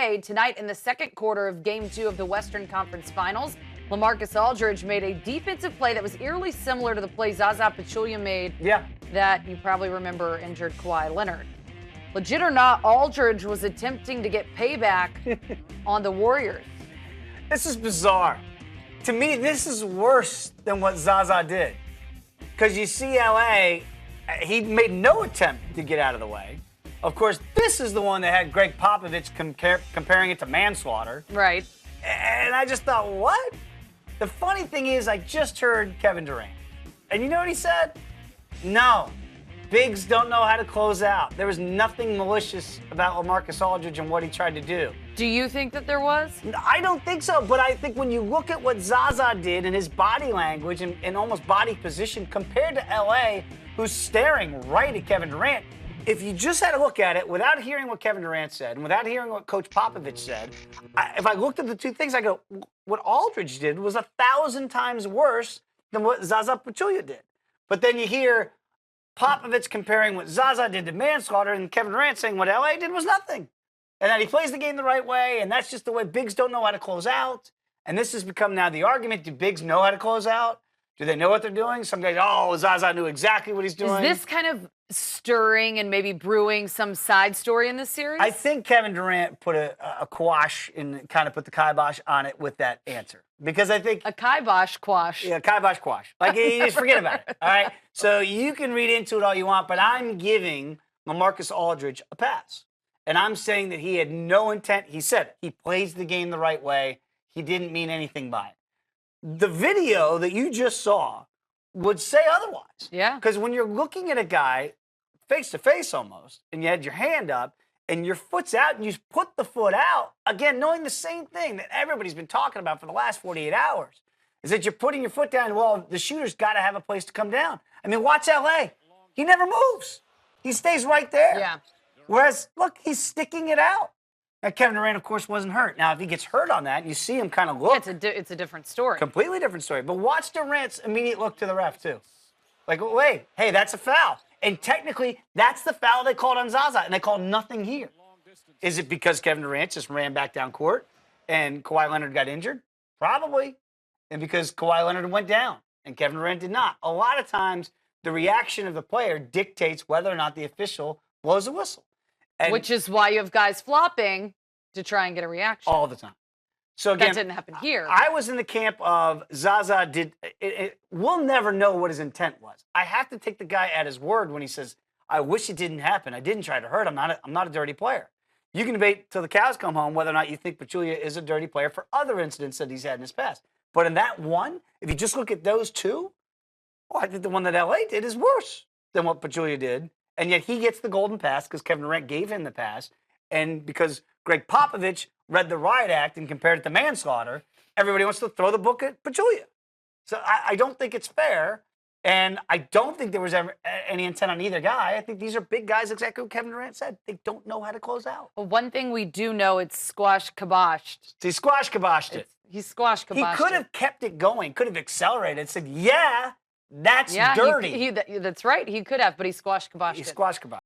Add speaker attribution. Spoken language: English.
Speaker 1: LA tonight in the second quarter of Game 2 of the Western Conference Finals. LaMarcus Aldridge made a defensive play that was eerily similar to the play Zaza made that you probably remember injured Kawhi Leonard. Legit or not, Aldridge was attempting to get payback on the Warriors.
Speaker 2: This is bizarre. To me, this is worse than what Zaza did. Because you see LA, he made no attempt to get out of the way. Of course, this is the one that had Greg Popovich comparing it to manslaughter.
Speaker 1: Right.
Speaker 2: And I just thought, what? The funny thing is, I just heard Kevin Durant. And you know what he said? No. Bigs don't know how to close out. There was nothing malicious about LaMarcus Aldridge and what he tried to do.
Speaker 1: Do you think that there was?
Speaker 2: I don't think so, but I think when you look at what Zaza did and his body language and almost body position compared to LA, who's staring right at Kevin Durant, if you just had to look at it without hearing what Kevin Durant said and without hearing what Coach Popovich said, if I looked at the two things, I go, what Aldridge did was 1,000 times worse than what Zaza did. But then you hear Popovich comparing what Zaza did to manslaughter and Kevin Durant saying what LA did was nothing. And that he plays the game the right way, and that's just the way bigs don't know how to close out. And this has become now the argument, do bigs know how to close out? Do they know what they're doing? Some guys, oh, Zaza knew exactly what he's doing.
Speaker 1: Is this kind of stirring and maybe brewing some side story in this series?
Speaker 2: I think Kevin Durant put a quash and kind of put the kibosh on it with that answer. Because I think...
Speaker 1: A kibosh quash.
Speaker 2: Yeah, kibosh quash. Like, you just forget about it, all right? So you can read into it all you want, but I'm giving LaMarcus Aldridge a pass. And I'm saying that he had no intent. He said it. He plays the game the right way. He didn't mean anything by it. The video that you just saw would say otherwise.
Speaker 1: Yeah.
Speaker 2: Because when you're looking at a guy face to face almost, and you had your hand up, and your foot's out, and you put the foot out, again, knowing the same thing that everybody's been talking about for the last 48 hours, is that you're putting your foot down, well, the shooter's got to have a place to come down. I mean, watch LA. He never moves. He stays right there.
Speaker 1: Yeah.
Speaker 2: Whereas, look, he's sticking it out. Now, Kevin Durant, of course, wasn't hurt. Now, if he gets hurt on that, and you see him kind of look.
Speaker 1: Yeah, it's a different story.
Speaker 2: Completely different story. But watch Durant's immediate look to the ref, too. Like, wait, hey, that's a foul. And technically, that's the foul they called on Zaza, and they called nothing here. Is it because Kevin Durant just ran back down court and Kawhi Leonard got injured? Probably. And because Kawhi Leonard went down and Kevin Durant did not. A lot of times, the reaction of the player dictates whether or not the official blows a whistle. And
Speaker 1: which is why you have guys flopping to try and get a reaction.
Speaker 2: All the time. So again,
Speaker 1: that didn't happen here.
Speaker 2: I was in the camp of Zaza did. We'll never know what his intent was. I have to take the guy at his word when he says, "I wish it didn't happen. I didn't try to hurt him. I'm not a dirty player." You can debate till the cows come home whether or not you think Pachulia is a dirty player for other incidents that he's had in his past. But in that one, if you just look at those two, I think the one that LA did is worse than what Pachulia did. And yet he gets the golden pass because Kevin Durant gave him the pass. And because Greg Popovich read the riot act and compared it to manslaughter, everybody wants to throw the book at Pachulia. So I don't think it's fair. And I don't think there was ever any intent on either guy. I think these are big guys, exactly what Kevin Durant said. They don't know how to close out.
Speaker 1: Well, one thing we do know, it's squash kiboshed.
Speaker 2: He squash kiboshed it.
Speaker 1: He squash kiboshed
Speaker 2: He could have kept it going, could have accelerated, said, yeah, that's dirty.
Speaker 1: That's right. He could have, but he squash kiboshed it.
Speaker 2: He squash kiboshed.